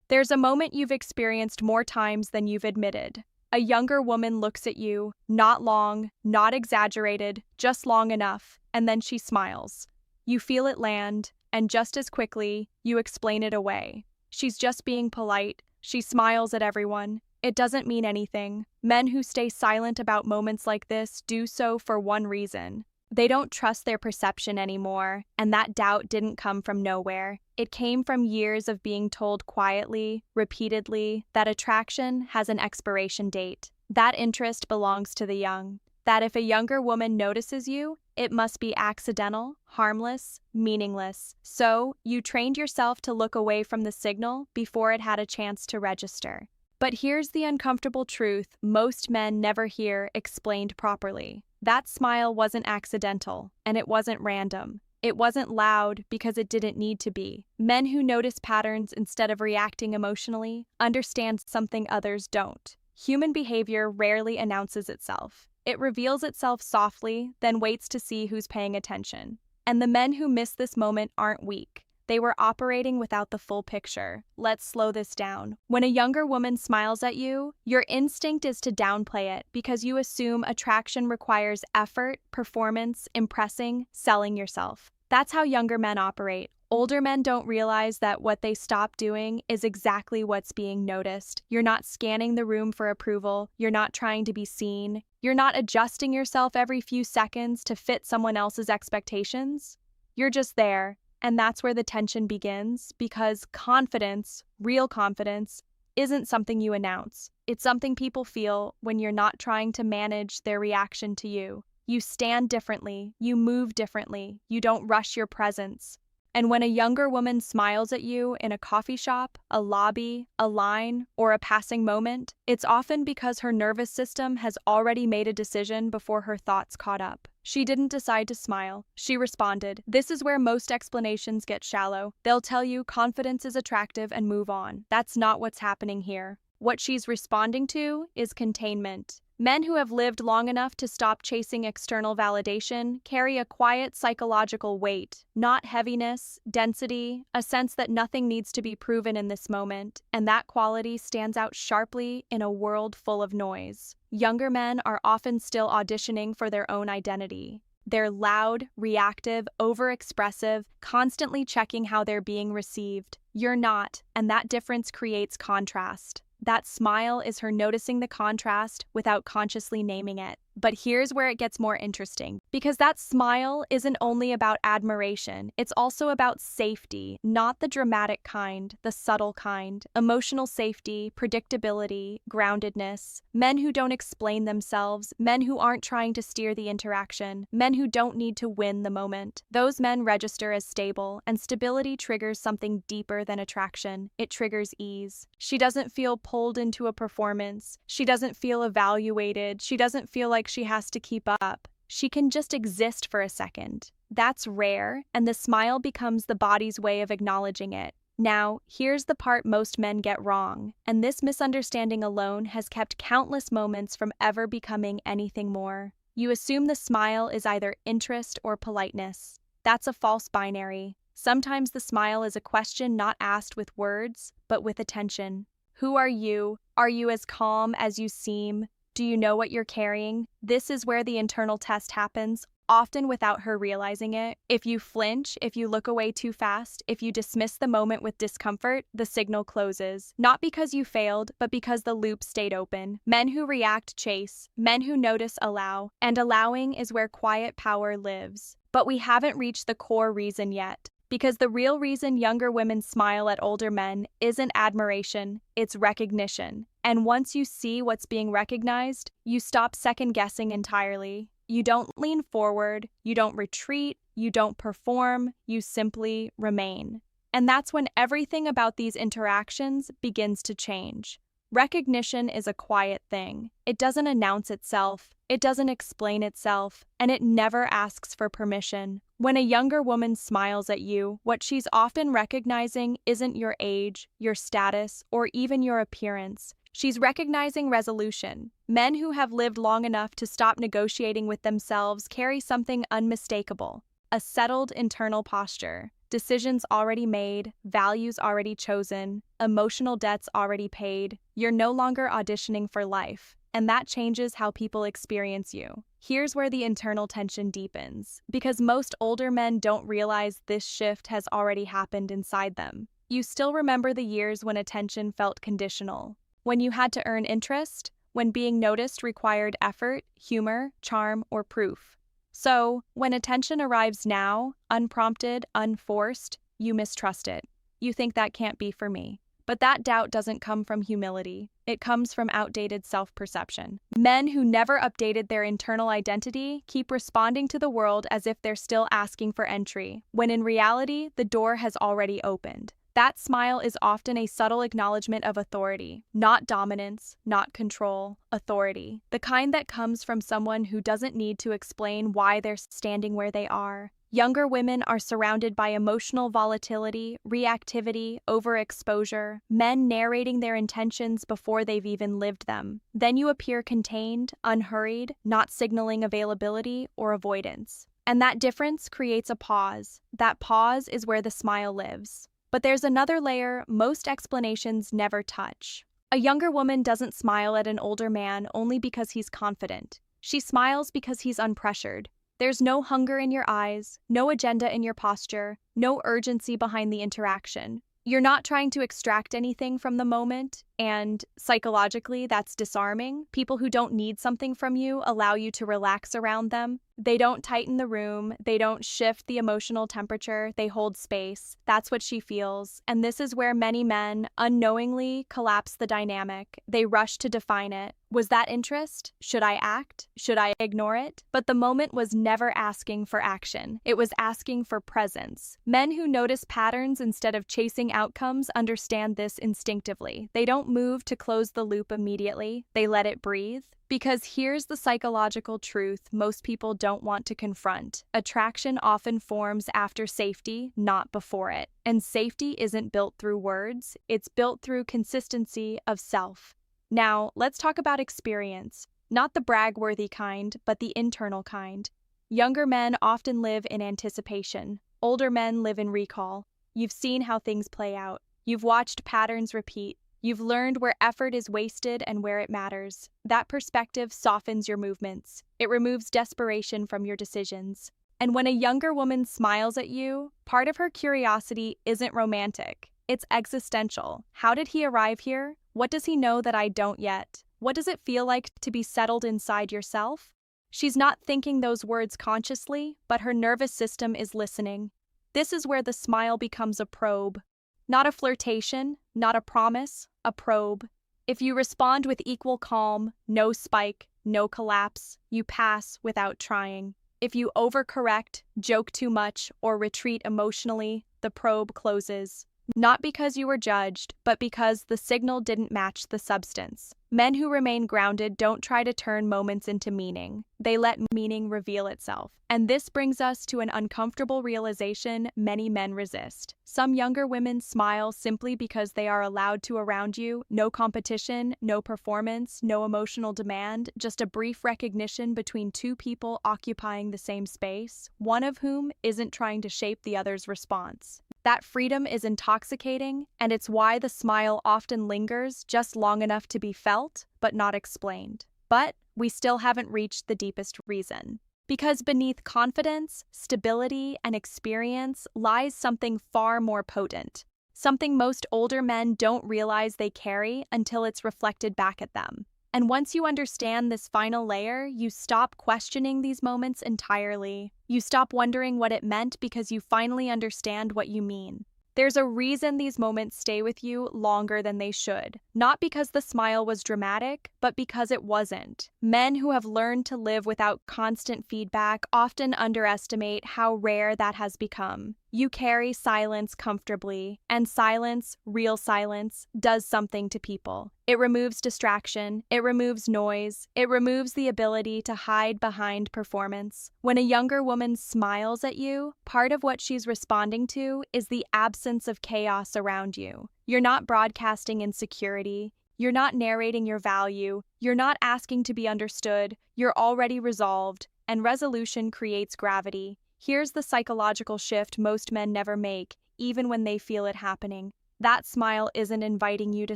There's a moment you've experienced more times than you've admitted. A younger woman looks at you, not long, not exaggerated, just long enough, and then she smiles. You feel it land, and just as quickly, you explain it away. She's just being polite. She smiles at everyone. It doesn't mean anything. Men who stay silent about moments like this do so for one reason. They don't trust their perception anymore, and that doubt didn't come from nowhere. It came from years of being told quietly, repeatedly, that attraction has an expiration date. That interest belongs to the young. That if a younger woman notices you, it must be accidental, harmless, meaningless. So, you trained yourself to look away from the signal before it had a chance to register. But here's the uncomfortable truth most men never hear explained properly. That smile wasn't accidental, and it wasn't random. It wasn't loud because it didn't need to be. Men who notice patterns instead of reacting emotionally understand something others don't. Human behavior rarely announces itself. It reveals itself softly, then waits to see who's paying attention. And the men who miss this moment aren't weak. They were operating without the full picture. Let's slow this down. When a younger woman smiles at you, your instinct is to downplay it because you assume attraction requires effort, performance, impressing, selling yourself. That's how younger men operate. Older men don't realize that what they stop doing is exactly what's being noticed. You're not scanning the room for approval. You're not trying to be seen. You're not adjusting yourself every few seconds to fit someone else's expectations. You're just there. And that's where the tension begins, because confidence, real confidence, isn't something you announce. It's something people feel when you're not trying to manage their reaction to you. You stand differently, you move differently, you don't rush your presence. And when a younger woman smiles at you in a coffee shop, a lobby, a line, or a passing moment, it's often because her nervous system has already made a decision before her thoughts caught up. She didn't decide to smile. She responded. This is where most explanations get shallow. They'll tell you confidence is attractive and move on. That's not what's happening here. What she's responding to is containment. Men who have lived long enough to stop chasing external validation carry a quiet psychological weight, not heaviness, density, a sense that nothing needs to be proven in this moment, and that quality stands out sharply in a world full of noise. Younger men are often still auditioning for their own identity. They're loud, reactive, overexpressive, constantly checking how they're being received. You're not, and that difference creates contrast. That smile is her noticing the contrast without consciously naming it. But here's where it gets more interesting, because that smile isn't only about admiration, it's also about safety, not the dramatic kind, the subtle kind. Emotional safety, predictability, groundedness. Men who don't explain themselves, men who aren't trying to steer the interaction, men who don't need to win the moment. Those men register as stable, and stability triggers something deeper than attraction. It triggers ease. She doesn't feel pulled into a performance. She doesn't feel evaluated. She doesn't feel like she has to keep up. She can just exist for a second. That's rare, and the smile becomes the body's way of acknowledging it. Now, here's the part most men get wrong, and this misunderstanding alone has kept countless moments from ever becoming anything more. You assume the smile is either interest or politeness. That's a false binary. Sometimes the smile is a question not asked with words, but with attention. Who are you? Are you as calm as you seem? Do you know what you're carrying? This is where the internal test happens, often without her realizing it. If you flinch, if you look away too fast, if you dismiss the moment with discomfort, the signal closes. Not because you failed, but because the loop stayed open. Men who react chase, men who notice allow, and allowing is where quiet power lives. But we haven't reached the core reason yet. Because the real reason younger women smile at older men isn't admiration, it's recognition. And once you see what's being recognized, you stop second-guessing entirely. You don't lean forward, you don't retreat, you don't perform, you simply remain. And that's when everything about these interactions begins to change. Recognition is a quiet thing. It doesn't announce itself, it doesn't explain itself, and it never asks for permission. When a younger woman smiles at you, what she's often recognizing isn't your age, your status, or even your appearance. She's recognizing resolution. Men who have lived long enough to stop negotiating with themselves carry something unmistakable, a settled internal posture. Decisions already made, values already chosen, emotional debts already paid. You're no longer auditioning for life, and that changes how people experience you. Here's where the internal tension deepens, because most older men don't realize this shift has already happened inside them. You still remember the years when attention felt conditional, when you had to earn interest, when being noticed required effort, humor, charm, or proof. So, when attention arrives now, unprompted, unforced, you mistrust it. You think that can't be for me. But that doubt doesn't come from humility. It comes from outdated self-perception. Men who never updated their internal identity keep responding to the world as if they're still asking for entry, when in reality, the door has already opened. That smile is often a subtle acknowledgement of authority, not dominance, not control, authority. The kind that comes from someone who doesn't need to explain why they're standing where they are. Younger women are surrounded by emotional volatility, reactivity, overexposure, men narrating their intentions before they've even lived them. Then you appear contained, unhurried, not signaling availability or avoidance. And that difference creates a pause. That pause is where the smile lives. But there's another layer most explanations never touch. A younger woman doesn't smile at an older man only because he's confident. She smiles because he's unpressured. There's no hunger in your eyes, no agenda in your posture, no urgency behind the interaction. You're not trying to extract anything from the moment, and psychologically, that's disarming. People who don't need something from you allow you to relax around them. They don't tighten the room, they don't shift the emotional temperature, they hold space. That's what she feels, and this is where many men unknowingly collapse the dynamic. They rush to define it. Was that interest? Should I act? Should I ignore it? But the moment was never asking for action. It was asking for presence. Men who notice patterns instead of chasing outcomes understand this instinctively. They don't move to close the loop immediately. They let it breathe. Because here's the psychological truth most people don't want to confront. Attraction often forms after safety, not before it. And safety isn't built through words, it's built through consistency of self. Now, let's talk about experience. Not the brag-worthy kind, but the internal kind. Younger men often live in anticipation. Older men live in recall. You've seen how things play out. You've watched patterns repeat. You've learned where effort is wasted and where it matters. That perspective softens your movements. It removes desperation from your decisions. And when a younger woman smiles at you, part of her curiosity isn't romantic. It's existential. How did he arrive here? What does he know that I don't yet? What does it feel like to be settled inside yourself? She's not thinking those words consciously, but her nervous system is listening. This is where the smile becomes a probe. Not a flirtation, not a promise, a probe. If you respond with equal calm, no spike, no collapse, you pass without trying. If you overcorrect, joke too much, or retreat emotionally, the probe closes. Not because you were judged, but because the signal didn't match the substance. Men who remain grounded don't try to turn moments into meaning. They let meaning reveal itself. And this brings us to an uncomfortable realization many men resist. Some younger women smile simply because they are allowed to around you. No competition, no performance, no emotional demand, just a brief recognition between two people occupying the same space, one of whom isn't trying to shape the other's response. That freedom is intoxicating, and it's why the smile often lingers just long enough to be felt, but not explained. But we still haven't reached the deepest reason. Because beneath confidence, stability, and experience lies something far more potent. Something most older men don't realize they carry until it's reflected back at them. And once you understand this final layer, you stop questioning these moments entirely. You stop wondering what it meant because you finally understand what you mean. There's a reason these moments stay with you longer than they should. Not because the smile was dramatic, but because it wasn't. Men who have learned to live without constant feedback often underestimate how rare that has become. You carry silence comfortably, and silence, real silence, does something to people. It removes distraction, it removes noise, it removes the ability to hide behind performance. When a younger woman smiles at you, part of what she's responding to is the absence of chaos around you. You're not broadcasting insecurity, you're not narrating your value, you're not asking to be understood, you're already resolved, and resolution creates gravity. Here's the psychological shift most men never make, even when they feel it happening. That smile isn't inviting you to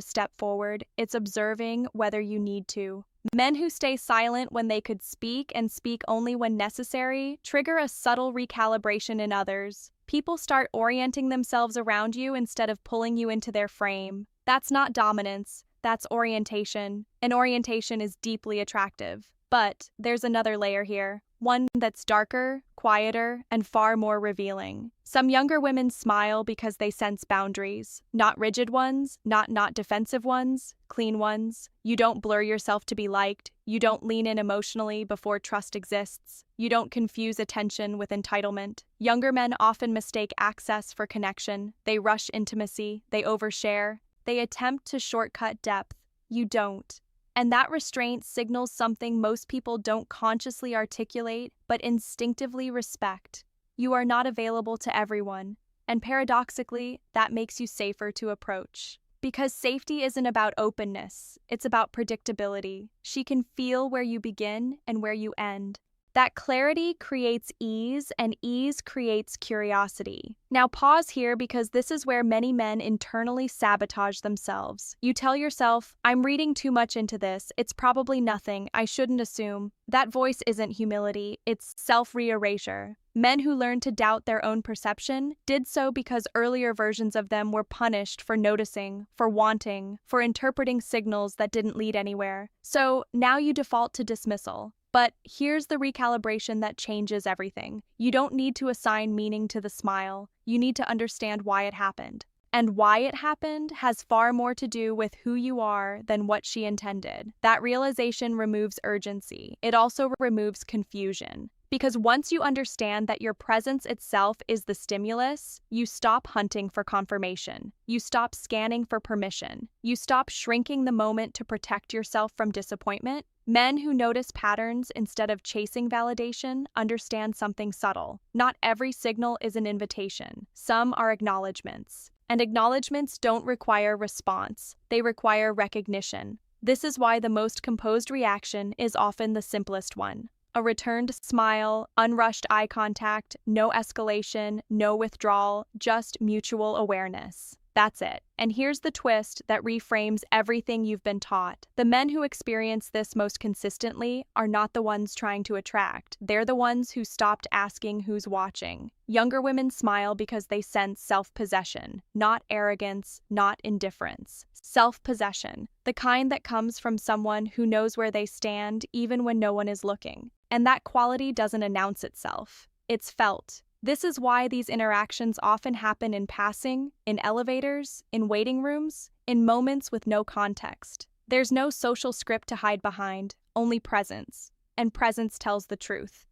step forward, it's observing whether you need to. Men who stay silent when they could speak and speak only when necessary trigger a subtle recalibration in others. People start orienting themselves around you instead of pulling you into their frame. That's not dominance, that's orientation. And orientation is deeply attractive. But there's another layer here, one that's darker, quieter, and far more revealing. Some younger women smile because they sense boundaries. Not rigid ones, not defensive ones, clean ones. You don't blur yourself to be liked. You don't lean in emotionally before trust exists. You don't confuse attention with entitlement. Younger men often mistake access for connection. They rush intimacy. They overshare. They attempt to shortcut depth. You don't. And that restraint signals something most people don't consciously articulate, but instinctively respect. You are not available to everyone, and paradoxically, that makes you safer to approach. Because safety isn't about openness, it's about predictability. She can feel where you begin and where you end. That clarity creates ease, and ease creates curiosity. Now pause here because this is where many men internally sabotage themselves. You tell yourself, I'm reading too much into this, it's probably nothing, I shouldn't assume. That voice isn't humility, it's self-reerasure. Men who learned to doubt their own perception did so because earlier versions of them were punished for noticing, for wanting, for interpreting signals that didn't lead anywhere. So now you default to dismissal. But here's the recalibration that changes everything. You don't need to assign meaning to the smile. You need to understand why it happened. And why it happened has far more to do with who you are than what she intended. That realization removes urgency. It also removes confusion. Because once you understand that your presence itself is the stimulus, you stop hunting for confirmation. You stop scanning for permission. You stop shrinking the moment to protect yourself from disappointment. Men who notice patterns instead of chasing validation understand something subtle. Not every signal is an invitation. Some are acknowledgments. And acknowledgments don't require response. They require recognition. This is why the most composed reaction is often the simplest one. A returned smile, unrushed eye contact, no escalation, no withdrawal, just mutual awareness. That's it. And here's the twist that reframes everything you've been taught. The men who experience this most consistently are not the ones trying to attract. They're the ones who stopped asking who's watching. Younger women smile because they sense self-possession, not arrogance, not indifference. Self-possession, the kind that comes from someone who knows where they stand even when no one is looking. And that quality doesn't announce itself. It's felt. This is why these interactions often happen in passing, in elevators, in waiting rooms, in moments with no context. There's no social script to hide behind, only presence. And presence tells the truth.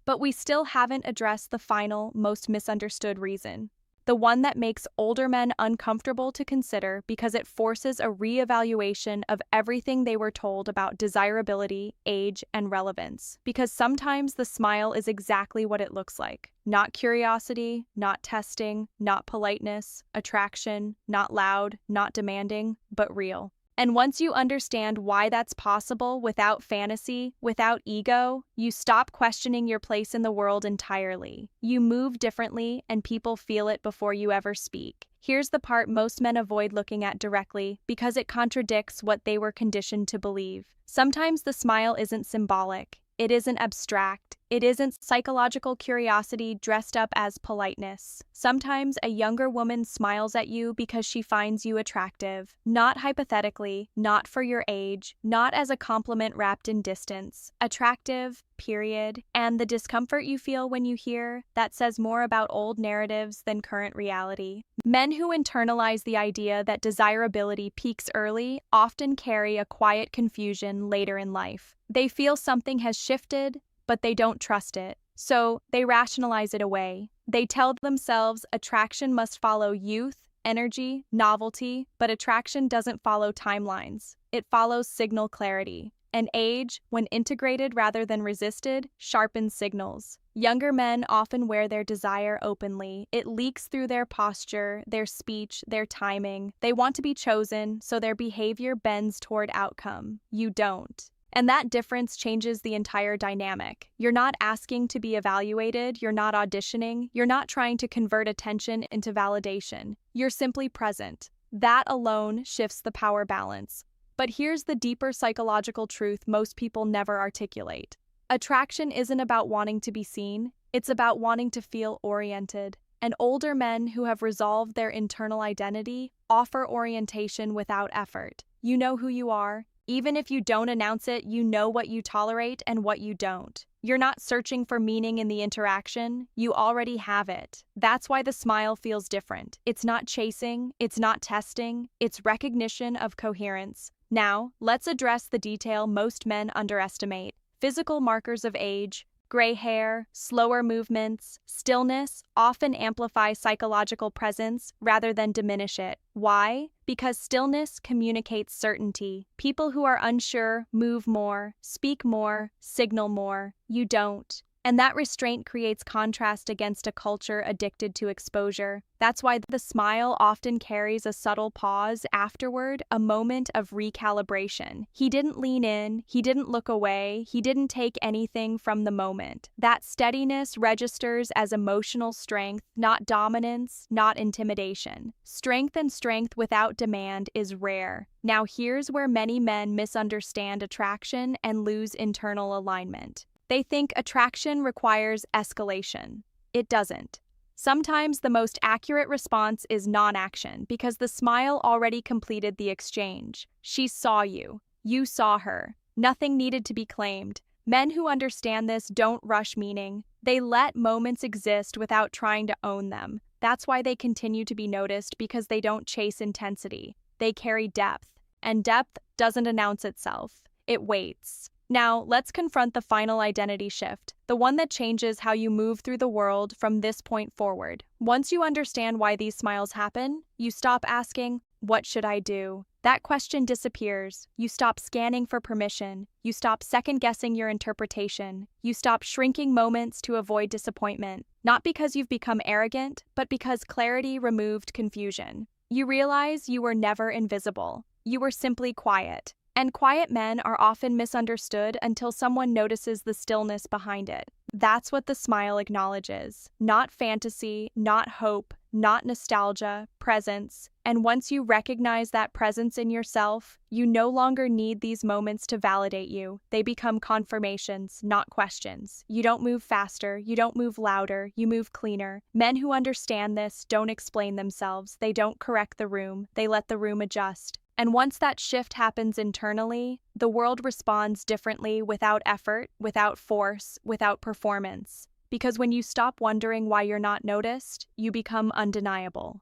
But we still haven't addressed the final, most misunderstood reason. The one that makes older men uncomfortable to consider because it forces a reevaluation of everything they were told about desirability, age, and relevance. Because sometimes the smile is exactly what it looks like. Not curiosity, not testing, not politeness, attraction, not loud, not demanding, but real. And once you understand why that's possible without fantasy, without ego, you stop questioning your place in the world entirely. You move differently, and people feel it before you ever speak. Here's the part most men avoid looking at directly because it contradicts what they were conditioned to believe. Sometimes the smile isn't symbolic. It isn't abstract. It isn't psychological curiosity dressed up as politeness. Sometimes a younger woman smiles at you because she finds you attractive. Not hypothetically, not for your age, not as a compliment wrapped in distance. Attractive, period. And the discomfort you feel when you hear, that says more about old narratives than current reality. Men who internalize the idea that desirability peaks early often carry a quiet confusion later in life. They feel something has shifted, but they don't trust it. So they rationalize it away. They tell themselves attraction must follow youth, energy, novelty, but attraction doesn't follow timelines. It follows signal clarity. And age, when integrated rather than resisted, sharpens signals. Younger men often wear their desire openly. It leaks through their posture, their speech, their timing. They want to be chosen, so their behavior bends toward outcome. You don't. And that difference changes the entire dynamic. You're not asking to be evaluated, you're not auditioning, you're not trying to convert attention into validation. You're simply present. That alone shifts the power balance. But here's the deeper psychological truth most people never articulate. Attraction isn't about wanting to be seen, it's about wanting to feel oriented. And older men who have resolved their internal identity offer orientation without effort. You know who you are. Even if you don't announce it, you know what you tolerate and what you don't. You're not searching for meaning in the interaction, you already have it. That's why the smile feels different. It's not chasing, it's not testing, it's recognition of coherence. Now, let's address the detail most men underestimate: physical markers of age. Gray hair, slower movements, stillness often amplify psychological presence rather than diminish it. Why? Because stillness communicates certainty. People who are unsure move more, speak more, signal more. You don't. And that restraint creates contrast against a culture addicted to exposure. That's why the smile often carries a subtle pause afterward, a moment of recalibration. He didn't lean in, he didn't look away, he didn't take anything from the moment. That steadiness registers as emotional strength, not dominance, not intimidation. Strength and strength without demand is rare. Now here's where many men misunderstand attraction and lose internal alignment. They think attraction requires escalation. It doesn't. Sometimes the most accurate response is non-action because the smile already completed the exchange. She saw you. You saw her. Nothing needed to be claimed. Men who understand this don't rush meaning. They let moments exist without trying to own them. That's why they continue to be noticed, because they don't chase intensity. They carry depth. And depth doesn't announce itself. It waits. Now, let's confront the final identity shift, the one that changes how you move through the world from this point forward. Once you understand why these smiles happen, you stop asking, "What should I do?" That question disappears. You stop scanning for permission. You stop second-guessing your interpretation. You stop shrinking moments to avoid disappointment. Not because you've become arrogant, but because clarity removed confusion. You realize you were never invisible. You were simply quiet. And quiet men are often misunderstood until someone notices the stillness behind it. That's what the smile acknowledges. Not fantasy, not hope, not nostalgia, presence. And once you recognize that presence in yourself, you no longer need these moments to validate you. They become confirmations, not questions. You don't move faster, you don't move louder, you move cleaner. Men who understand this don't explain themselves. They don't correct the room. They let the room adjust. And once that shift happens internally, the world responds differently, without effort, without force, without performance. Because when you stop wondering why you're not noticed, you become undeniable.